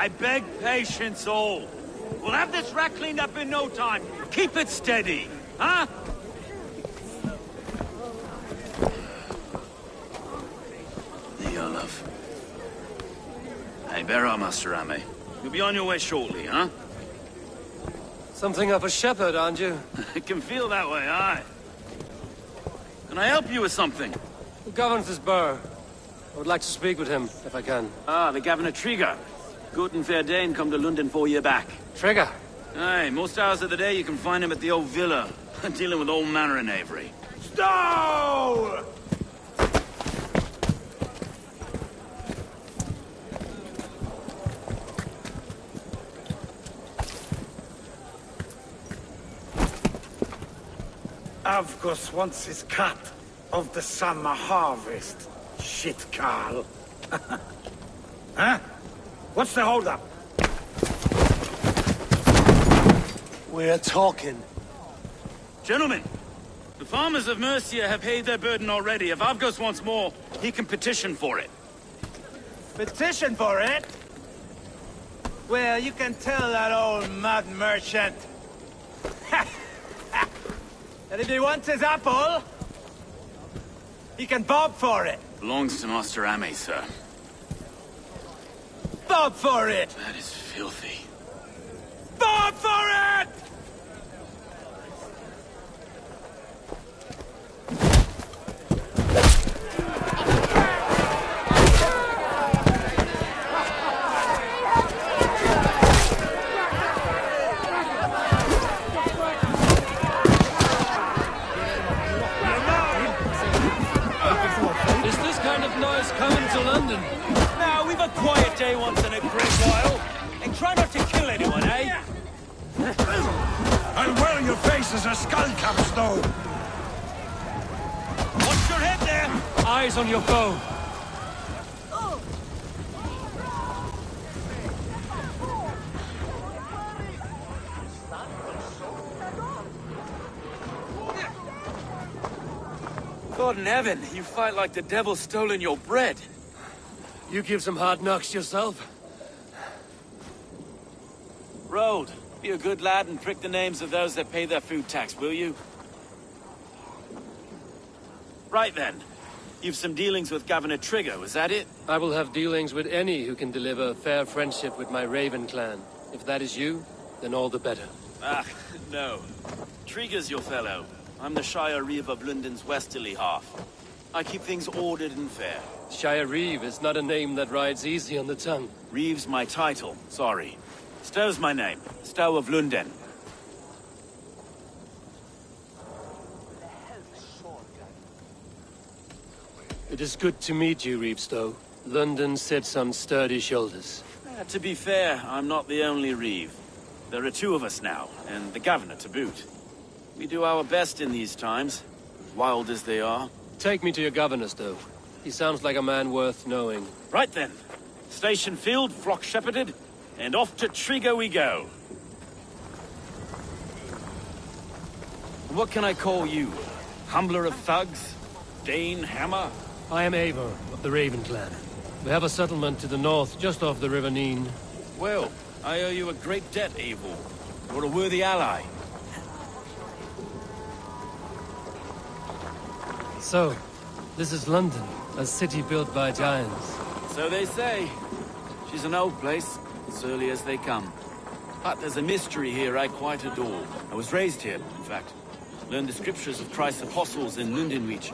I beg patience, all. We'll have this wreck cleaned up in no time. Keep it steady, huh? Here, love. Hey, bear up, Master Ame. You'll be on your way shortly, huh? Something of a shepherd, aren't you? It can feel that way, aye. Can I help you with something? Who governs this burr? I would like to speak with him, if I can. Ah, the Governor Trigger. Good and fair Dane come to London 4 years back. Trigger? Aye, most hours of the day you can find him at the old villa, dealing with all manner of knavery. Stow! Avgos wants his cut of the summer harvest. Shit, Carl. Huh? What's the holdup? We're talking. Gentlemen, the farmers of Mercia have paid their burden already. If Avgos wants more, he can petition for it. Petition for it? Well, you can tell that old mud merchant. And if he wants his apple, he can bob for it. Belongs to Master Ame, sir. Bob for it! That is filthy. Bob for it! Is this kind of noise coming to London? Now, we've a quiet day once in a great while. And try not to kill anyone, eh? I'll wear your face as a skull cap, Stow. Watch your head there! Eyes on your bow. God in heaven, you fight like the devil's stolen your bread. You give some hard knocks yourself. Road, be a good lad and prick the names of those that pay their food tax, will you? Right then. You've some dealings with Governor Trigger, was that it? I will have dealings with any who can deliver a fair friendship with my Raven clan. If that is you, then all the better. Ah, no. Trigger's your fellow. I'm the Shire Reeve of London's westerly half. I keep things ordered and fair. Shire Reeve is not a name that rides easy on the tongue. Reeve's my title, sorry. Stow's my name. Stow of London. It is good to meet you, Reevestow. London sits on sturdy shoulders. To be fair, I'm not the only Reeve. There are two of us now, and the governor to boot. We do our best in these times, wild as they are. Take me to your governor, Stow. He sounds like a man worth knowing. Right then. Station filled, flock shepherded, and off to Trigger we go. What can I call you? Humbler of thugs? Dane Hammer? I am Eivor of the Raven clan. We have a settlement to the north, just off the River Neen. Well, I owe you a great debt, Eivor. You're a worthy ally. So, this is London, a city built by giants. So they say. She's an old place, as early as they come. But there's a mystery here I quite adore. I was raised here, in fact. Learned the scriptures of Christ's apostles in Lundenreach.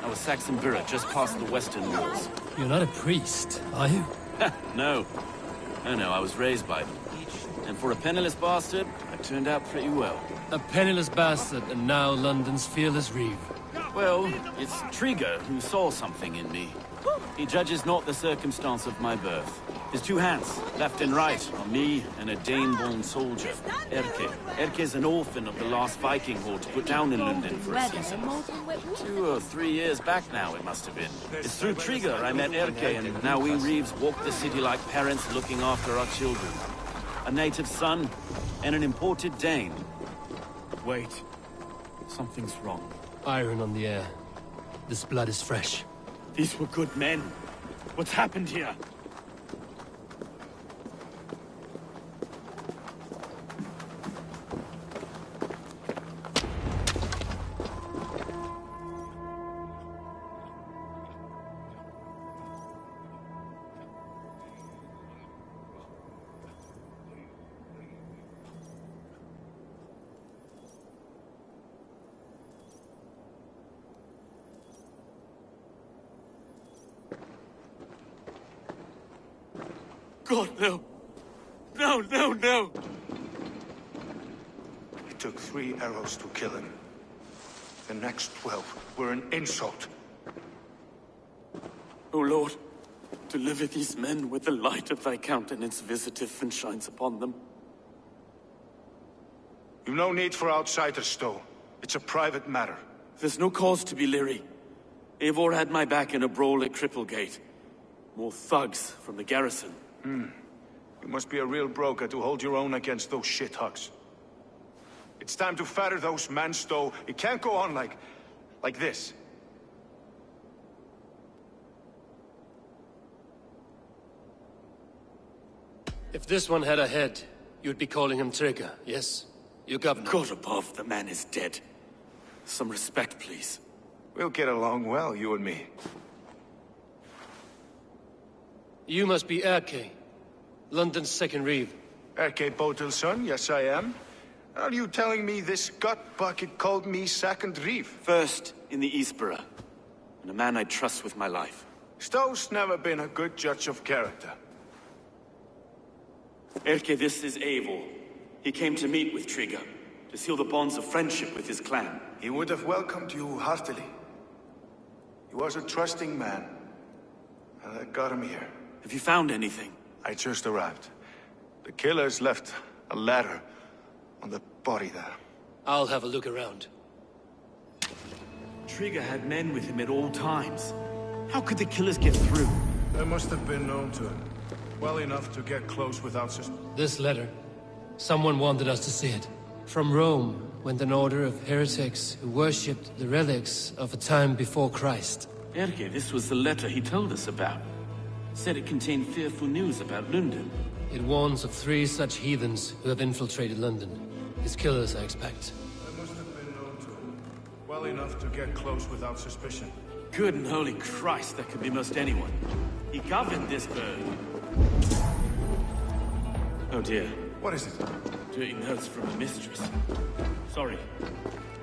I was Saxon Borough, just past the western walls. You're not a priest, are you? No. No, I was raised by them. And for a penniless bastard, I turned out pretty well. A penniless bastard, and now London's fearless Reeve. Well, it's Trigger who saw something in me. He judges not the circumstance of my birth. His two hands, left and right, on me and a Dane-born soldier, Erke. Erke's an orphan of the last Viking horde put down in London for a season. 2 or 3 years back now, it must have been. It's through Trigger I met Erke, and now we Reeves walk the city like parents looking after our children. A native son and an imported Dane. Wait. Something's wrong. Iron on the air. This blood is fresh. These were good men. What's happened here? God, no. No. took 3 arrows to kill him. The next 12 were an insult. O Lord, deliver these men with the light of thy countenance visiteth and shines upon them. You've no need for outsiders, though. It's a private matter. There's no cause to be leery. Eivor had my back in a brawl at Cripplegate. More thugs from the garrison. You must be a real broker to hold your own against those shithugs. It's time to fetter those men, Stowe. It can't go on like this. If this one had a head, you'd be calling him Trigger, yes? Your governor. God above, the man is dead. Some respect, please. We'll get along well, you and me. You must be Erke, London's second reeve. Erke Botel's son, yes I am. Are you telling me this gut bucket called me second reeve? First in the Eastborough, and a man I trust with my life. Stowe's never been a good judge of character. Erke, this is Eivor. He came to meet with Trigger, to seal the bonds of friendship with his clan. He would have welcomed you heartily. He was a trusting man, and I got him here. Have you found anything? I just arrived. The killers left a ladder on the body there. I'll have a look around. Trigger had men with him at all times. How could the killers get through? They must have been known to him. Well enough to get close without suspicion. This letter. Someone wanted us to see it. From Rome went an order of heretics who worshipped the relics of a time before Christ. Erke, this was the letter he told us about. Said it contained fearful news about London. It warns of 3 such heathens who have infiltrated London. His killers, I expect. They must have been known to him. Well enough to get close without suspicion. Good and holy Christ, that could be most anyone. He governed this bird. Oh dear. What is it? Dirty notes from a mistress. Sorry.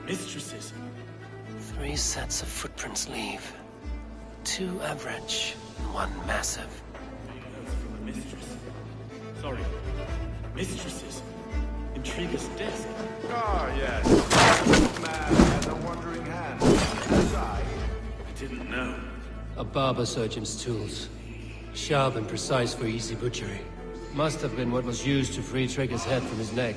Mistresses. 3 sets of footprints leave. 2 average, and 1 massive. Dirty notes from a mistress. Sorry. Mistresses. Intriguer's desk. Ah, yes. Man has a wandering hand. As I didn't know. A barber surgeon's tools. Sharp and precise for easy butchery. Must have been what was used to free Trigger's head from his neck.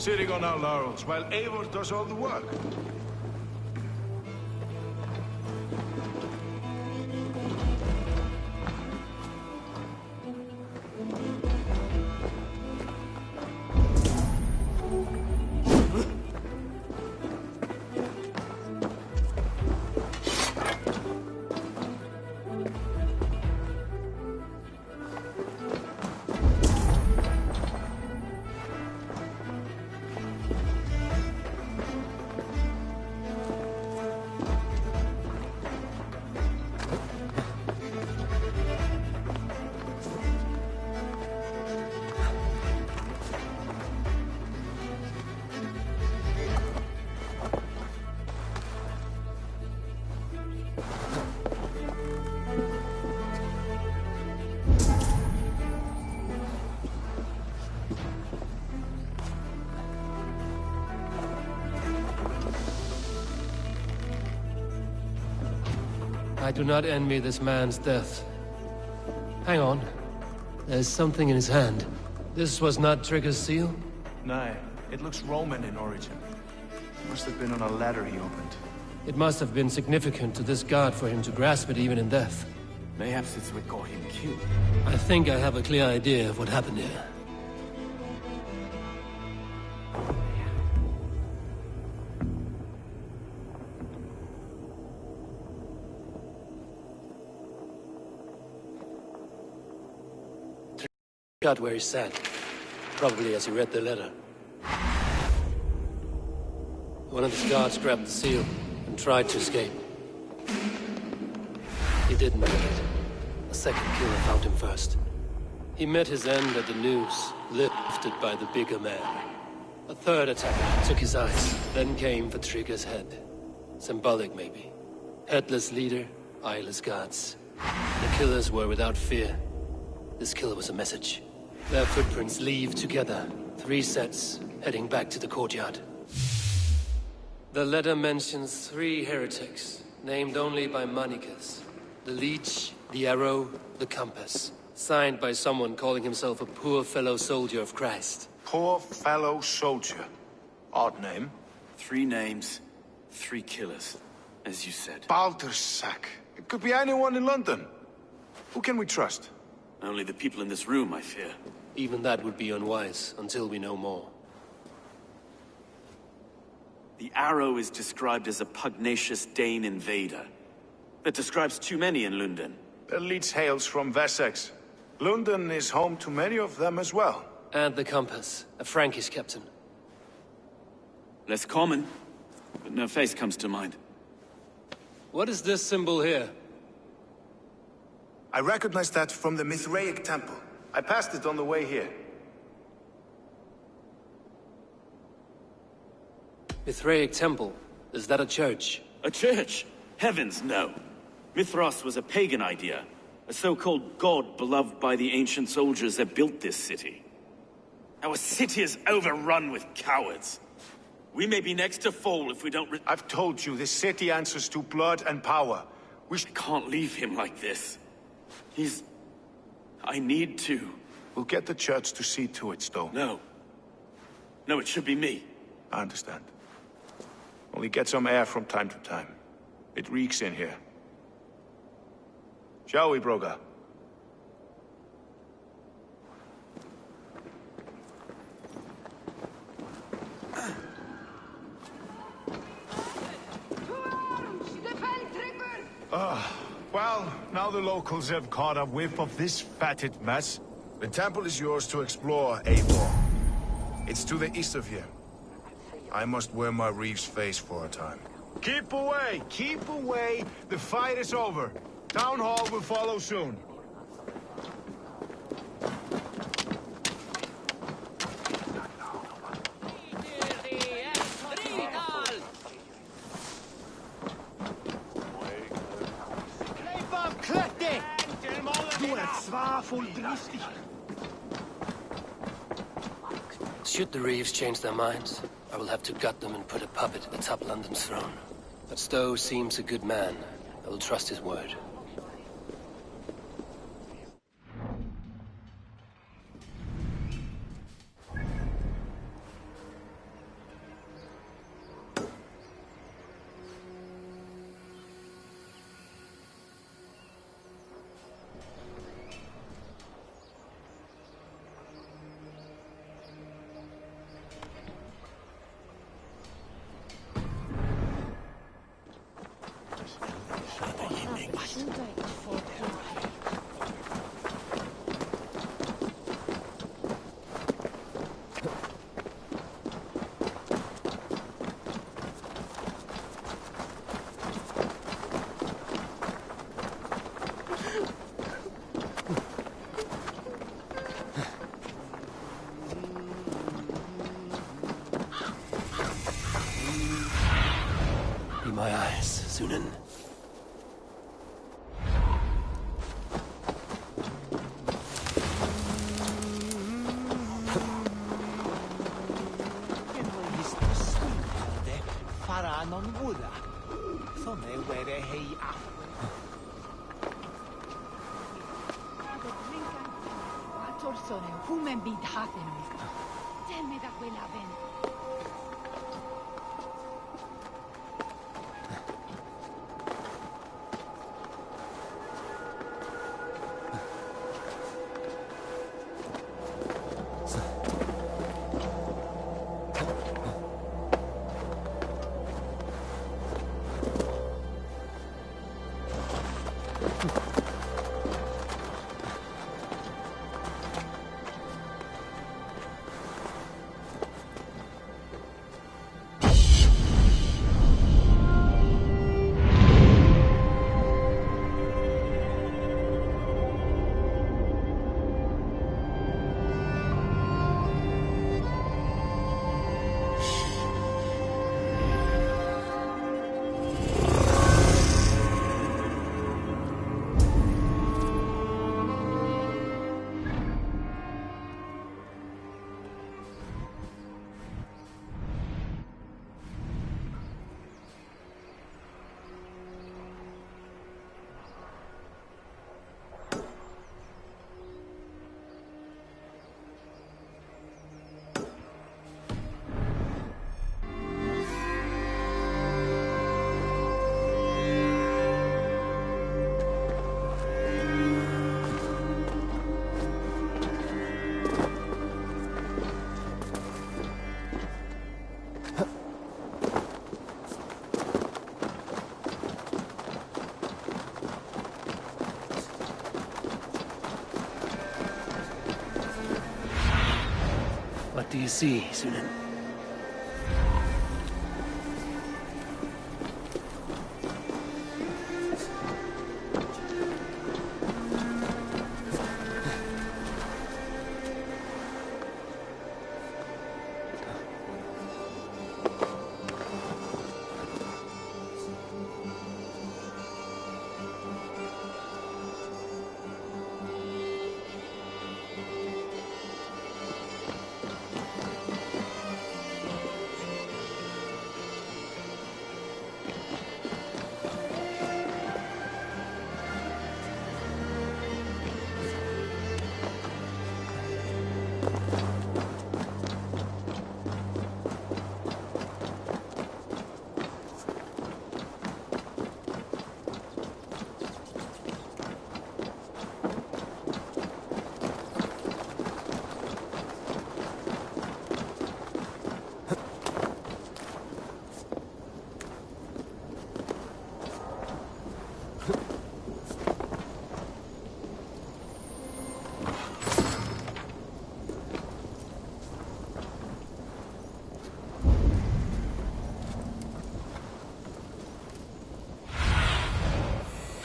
sitting on our laurels while Eivor does all the work. do not envy this man's death. Hang on. There's something in his hand. This was not Trigger's seal? No, it looks Roman in origin. Must have been on a ladder he opened. It must have been significant to this god for him to grasp it even in death. Perhaps it's what got him killed. I think I have a clear idea of what happened here. Got where he sat, probably as he read the letter. One of his guards grabbed the seal and tried to escape. He didn't make it. A second killer found him first. He met his end at the noose, lifted by the bigger man. A third attacker took his eyes, then came for Trigger's head. Symbolic, maybe. Headless leader, eyeless guards. The killers were without fear. This kill was a message. Their footprints leave together. 3 sets, heading back to the courtyard. The letter mentions 3 heretics, named only by Manicus. The Leech, the Arrow, the Compass. Signed by someone calling himself a poor fellow soldier of Christ. Poor fellow soldier. Odd name. 3 names, 3 killers, as you said. Baldersack. It could be anyone in London. Who can we trust? Only the people in this room, I fear. Even that would be unwise, until we know more. The Arrow is described as a pugnacious Dane invader. That describes too many in London. The Leech hails from Wessex. London is home to many of them as well. And the Compass, a Frankish captain. Less common, but no face comes to mind. What is this symbol here? I recognize that from the Mithraic temple. I passed it on the way here. Mithraic temple? Is that a church? A church? Heavens, no. Mithras was a pagan idea. A so-called god beloved by the ancient soldiers that built this city. Our city is overrun with cowards. We may be next to fall if we don't I've told you, this city answers to blood and power. I can't leave him like this. I need to. We'll get the church to see to it, Stowe. No. No, it should be me. I understand. Only get some air from time to time. It reeks in here. Shall we, Broga? Well, now the locals have caught a whiff of this fatted mess. The temple is yours to explore, Eivor. It's to the east of here. I must wear my Reeve's face for a time. Keep away! Keep away! The fight is over. Town Hall will follow soon. Should the Reeves change their minds, I will have to gut them and put a puppet atop London's throne. But Stowe seems a good man. I will trust his word. My eyes, Sunan. Sonen, humen bid hathenu. Tell me that will happen. What do you see, Sunan?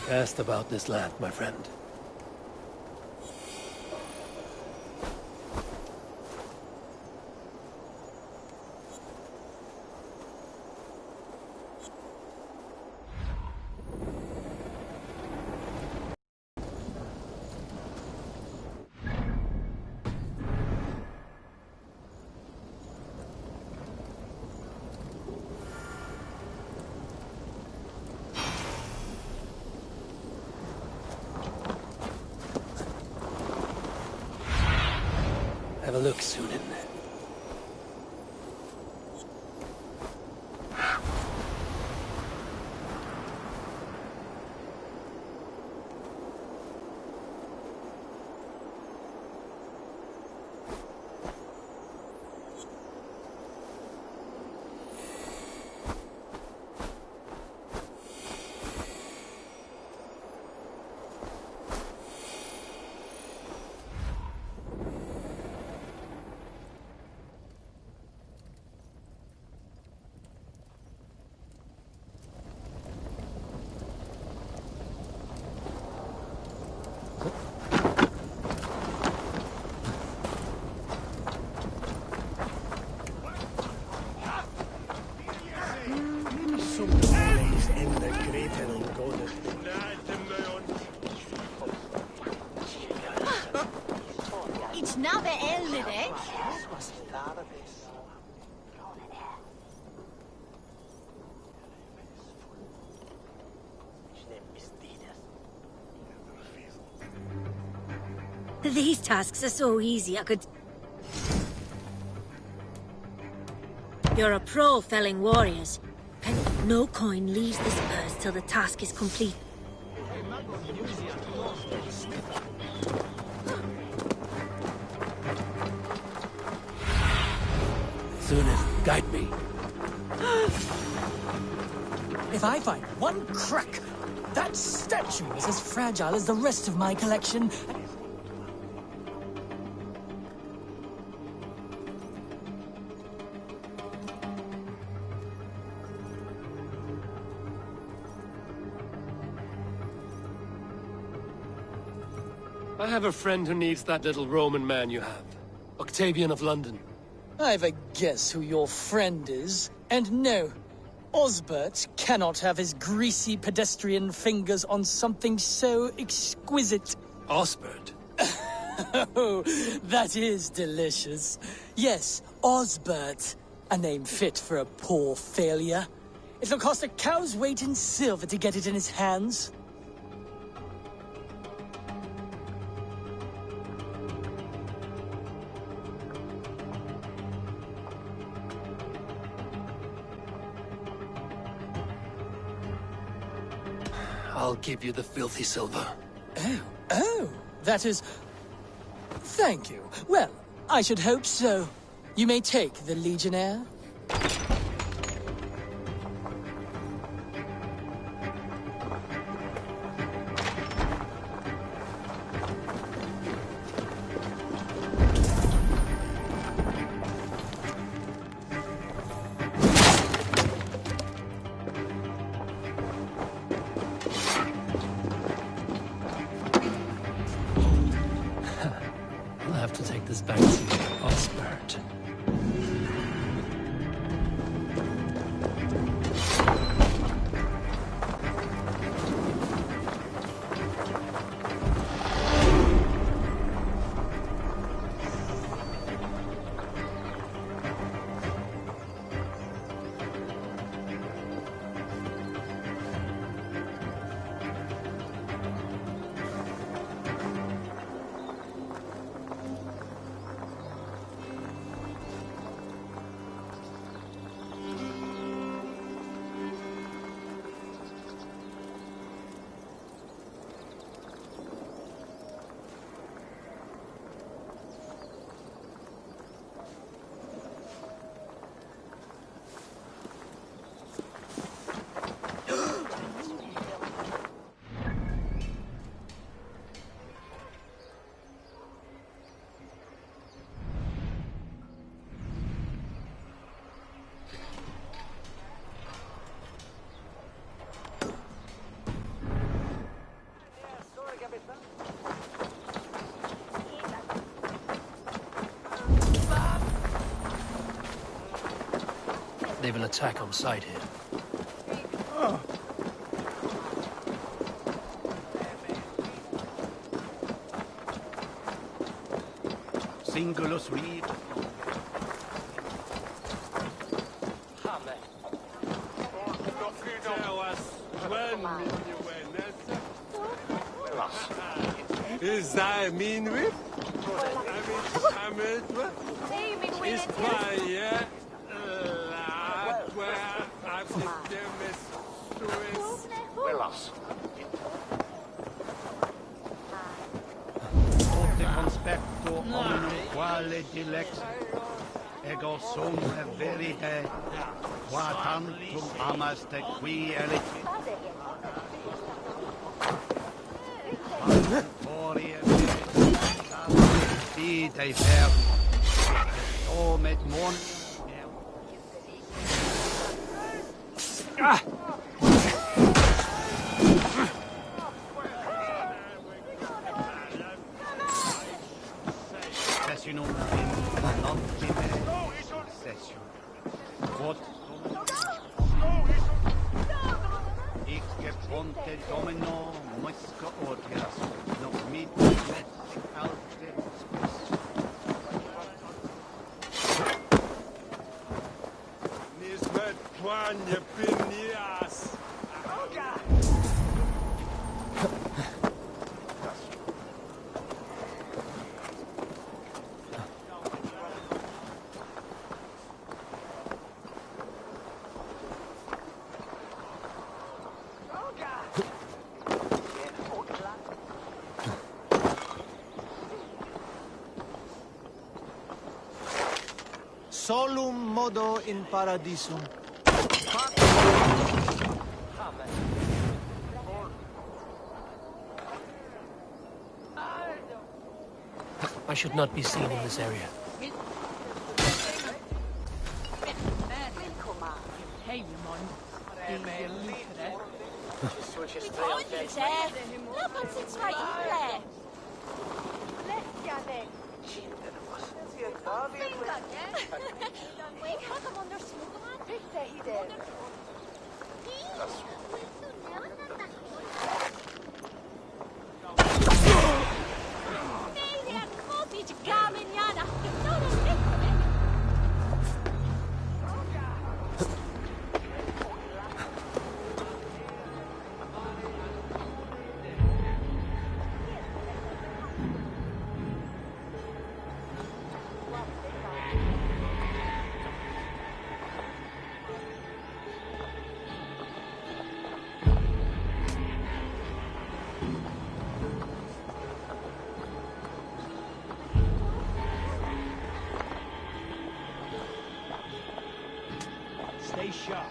Asked about this land, my friend. Have a look, Sunan. It's not the end, eh? These tasks are so easy, I could... You're a pro felling warriors. No coin leaves this purse till the task is complete. Sunith, guide me. If I find one crack, that statue is as fragile as the rest of my collection. I have a friend who needs that little Roman man you have. Octavian of London. I've a guess who your friend is. And no, Osbert cannot have his greasy pedestrian fingers on something so exquisite. Osbert? Oh, that is delicious. Yes, Osbert. A name fit for a poor failure. It'll cost a cow's weight in silver to get it in his hands. I'll give you the filthy silver. Oh, that is... Thank you. Well, I should hope so. You may take the Legionnaire. I'll have to take this back to Osbert. They will attack on sight here. Singulus read. Is that mean whip? Conspecto omnum quale dilex ego sum verite qua tantum amaste qui elit Fide fer o med mon Sessionum non session. Quod Icke ponte domino moisca orgas, noc mit let alte spes. Nismet quagne pinias. solum modo in paradisum. I should not be seen in this area. Stay sharp.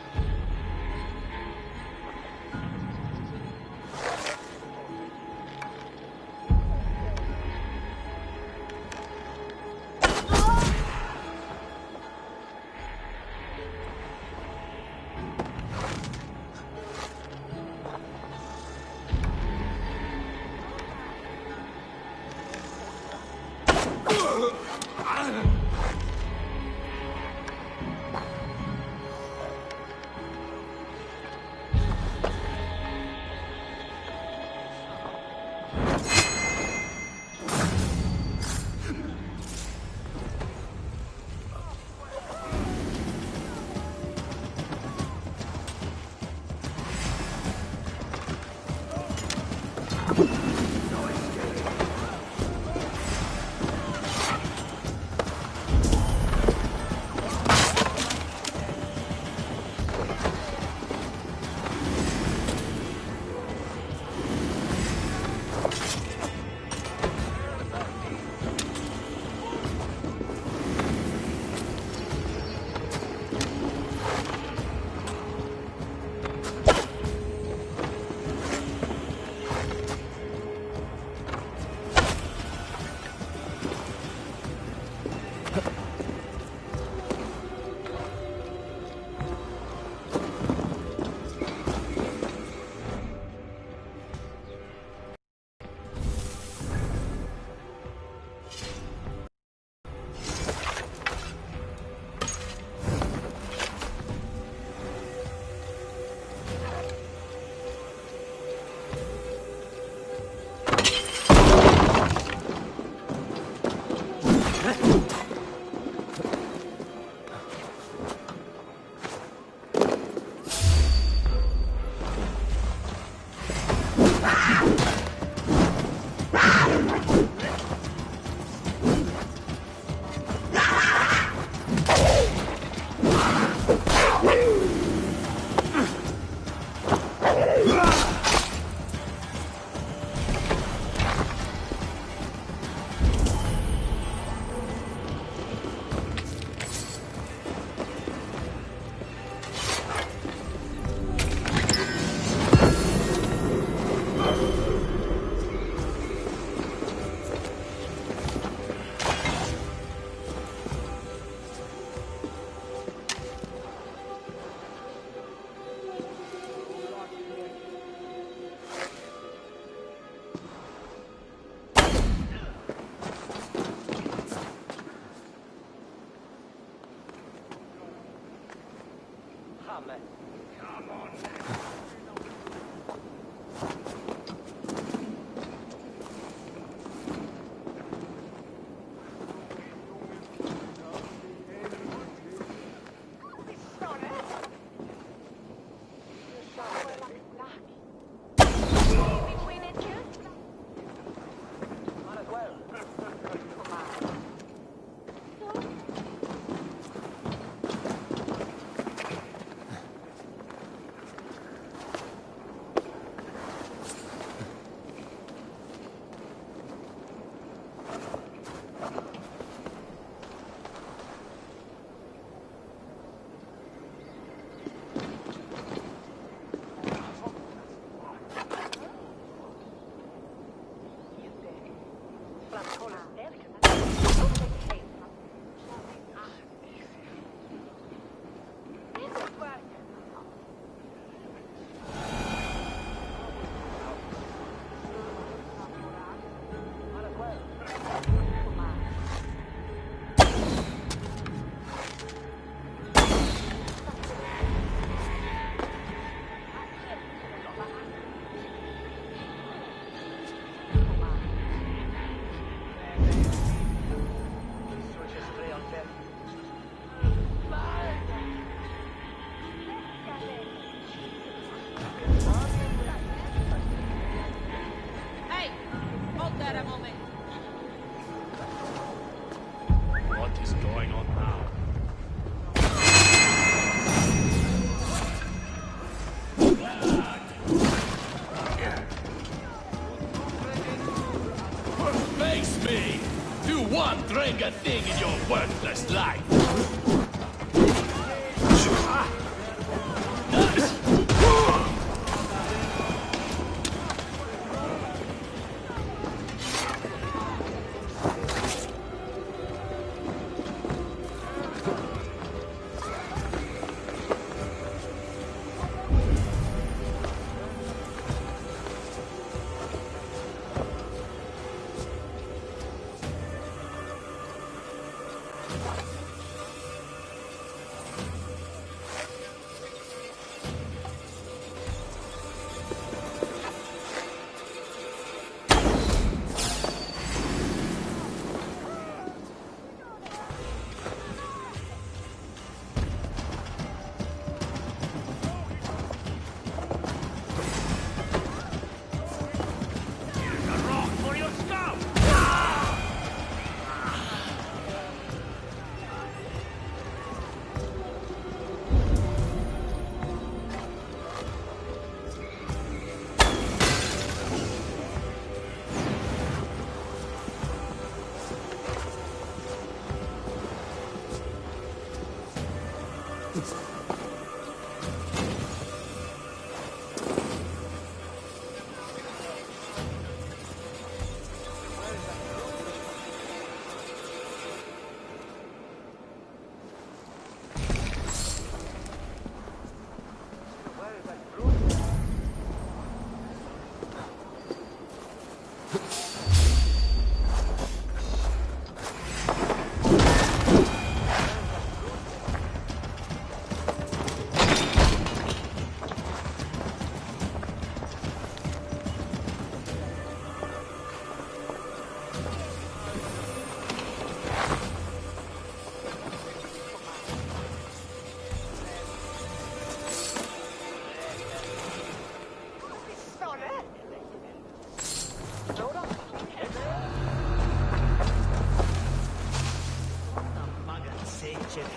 Drink a thing in your worthless life.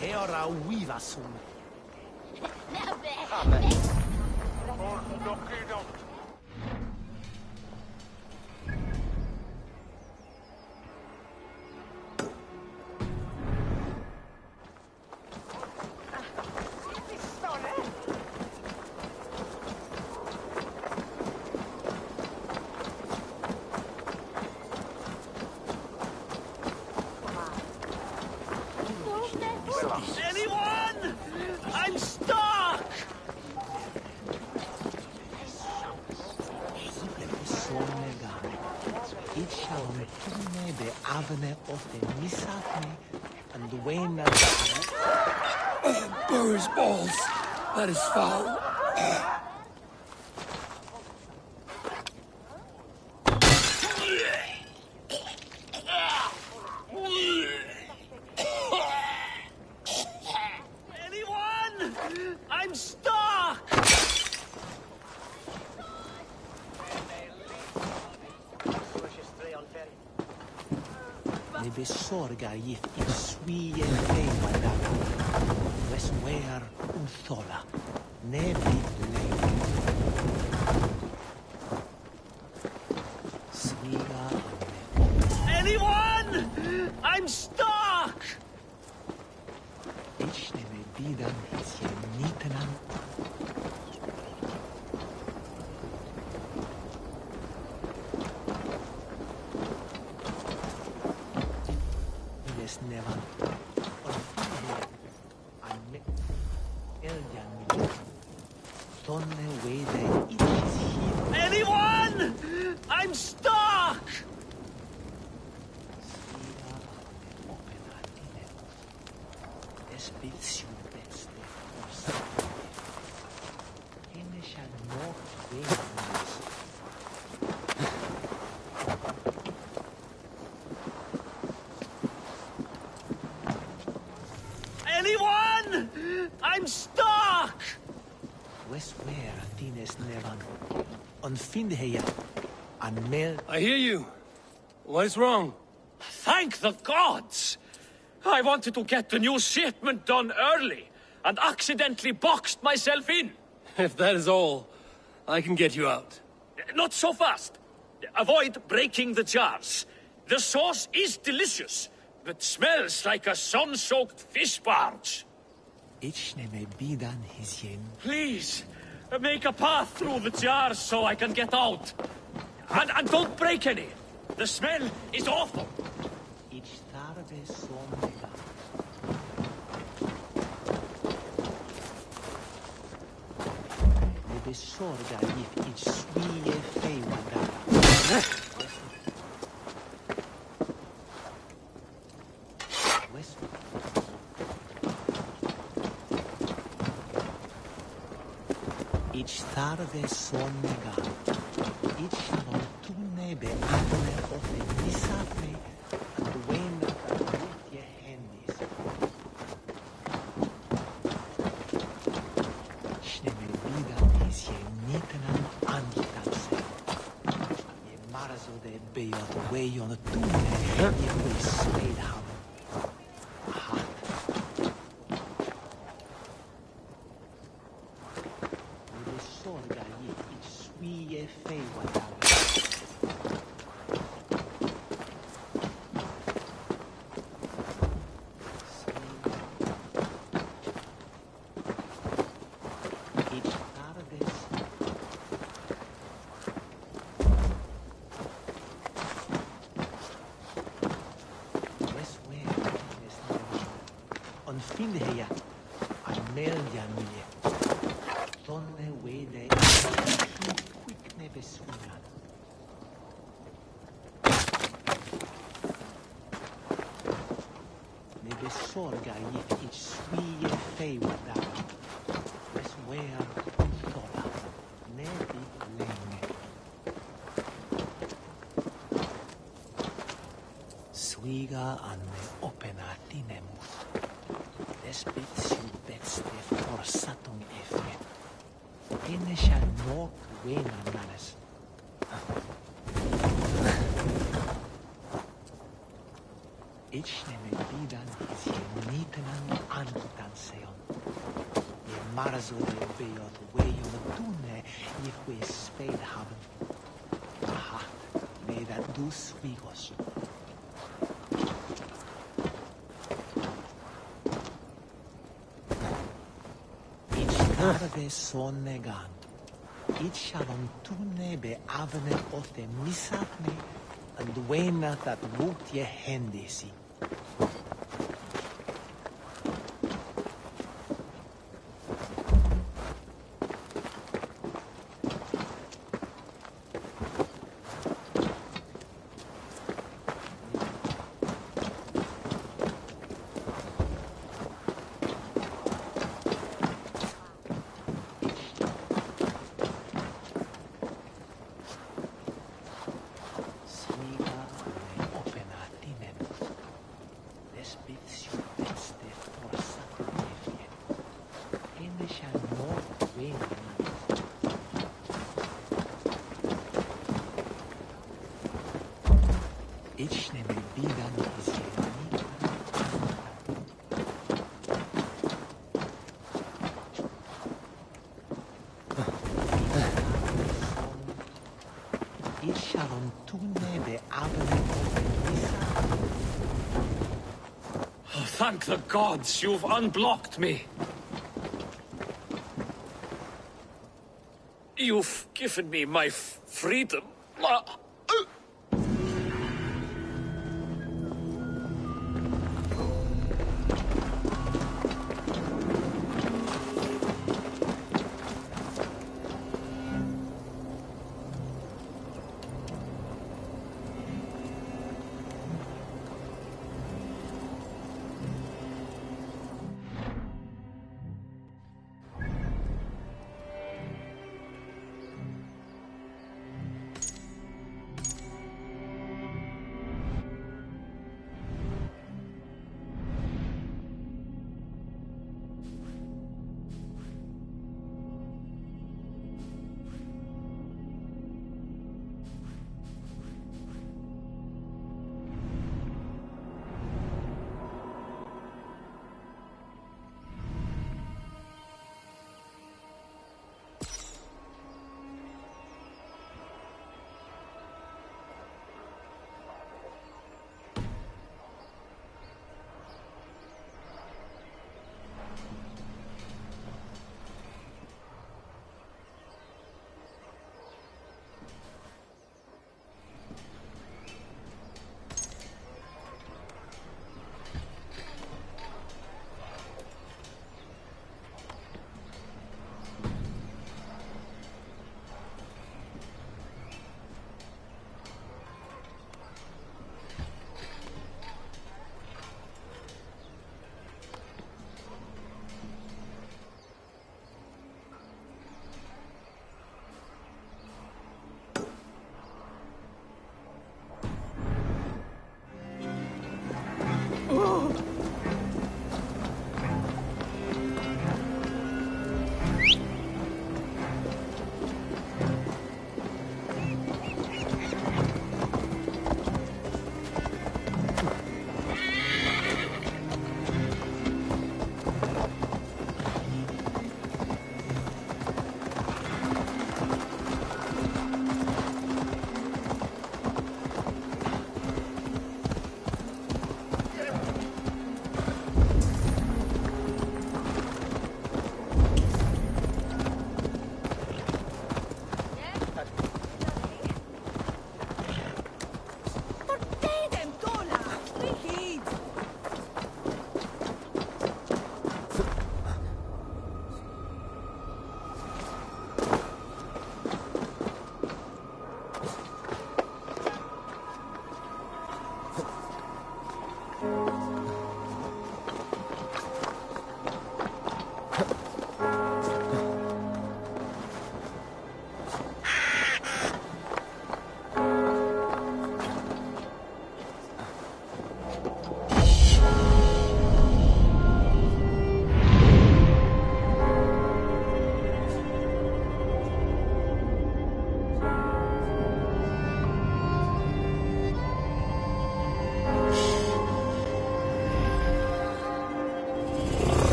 Heora Weavasum. Anyone? I'm stuck! Burris balls. That is foul. Anyone? I'm stuck! Nebe sorga if il sui e lei guardava. Wesware un thola. Nebi lei. Swiga Anyone? I'm stuck! ich nebe didan sie nitenan. Athines nevan. On finne anne Eljan tonne weide itches here. Anyone? I'm stuck! Sira open Athine. Despit sjubets de forsa. Henne shall not wait. Anyone? I'm stuck! Where Athines nevan. On finheja an mel. I hear you. What is wrong? Thank the gods! I wanted to get the new shipment done early, and accidentally boxed myself in. If that is all, I can get you out. Not so fast. Avoid breaking the jars. The sauce is delicious, but smells like a sun-soaked fish barge. Ichne me bidan his yen. Please, make a path through the jars so I can get out. And don't break any. The smell is awful. Ich tarve somega. Ne besorga if ich swie feiwanda. West. Ich tarve somega. Ich sharon tunne be agne ofe misafne and when with your handies. Schneme vida is je nitenan angitanse. Je marazo de beyot way on a tunne, je will spade ham. Finheja an meljanmilje. Tonne weide quickne besugan. Ne besorga if ich swie feiwada. Es where untola. Ne bit länge. Swiga an me opena tinemus. Despit bets de forsatung efje. Henne shall not win manes. Ich nehme bidan is je nitenan angitanseon. Je marzo de beot wejon tunne if we spade haben. Aha, me dat dus vigos. Tarve sonnegant. Ich shalom tunne be avne ote misafne and wena that wut je hendesi. Ich nehme bidan is je Ich shalom tunne be avne Oh, thank the gods, you've unblocked me. You've given me my freedom.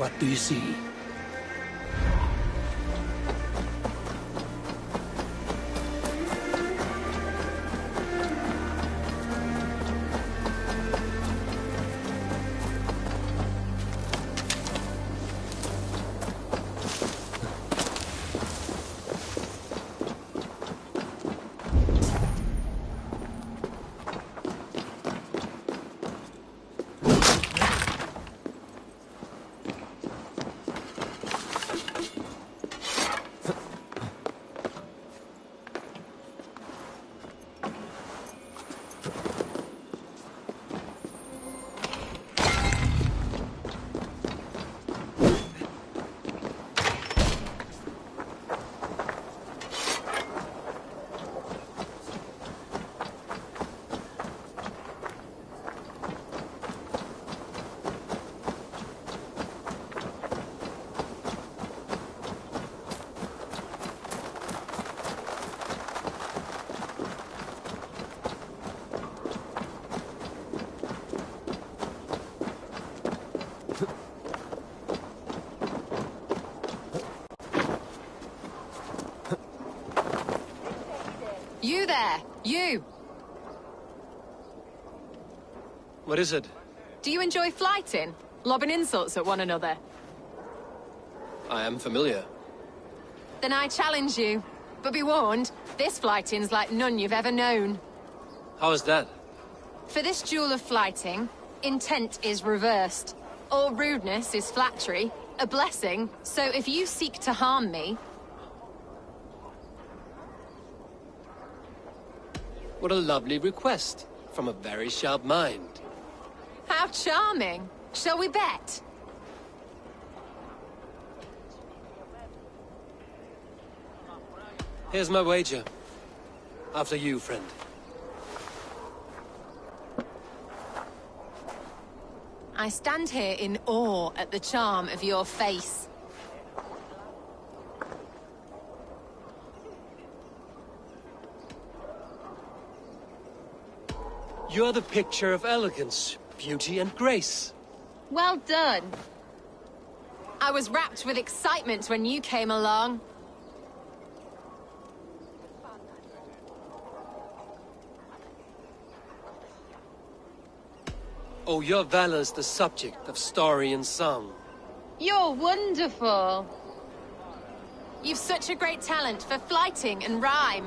What do you see? You there! You! What is it? Do you enjoy flighting? Lobbing insults at one another? I am familiar. Then I challenge you. But be warned, this flighting's like none you've ever known. How is that? For this duel of flighting, intent is reversed. All rudeness is flattery, a blessing, so if you seek to harm me... What a lovely request from a very sharp mind. How charming! Shall we bet? Here's my wager. After you, friend. I stand here in awe at the charm of your face. You're the picture of elegance, beauty, and grace. Well done. I was wrapped with excitement when you came along. Oh, your valor's the subject of story and song. You're wonderful. You've such a great talent for flighting and rhyme.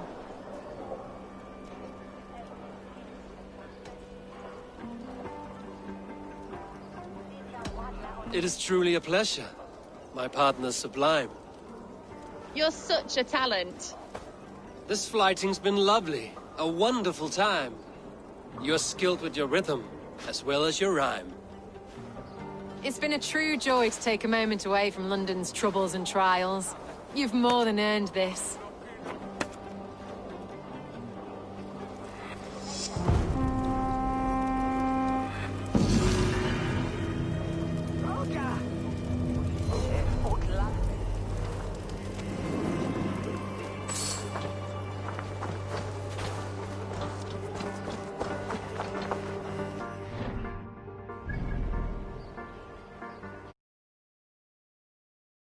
It is truly a pleasure. My partner's sublime. You're such a talent. This flighting's been lovely. A wonderful time. You're skilled with your rhythm, as well as your rhyme. It's been a true joy to take a moment away from London's troubles and trials. You've more than earned this.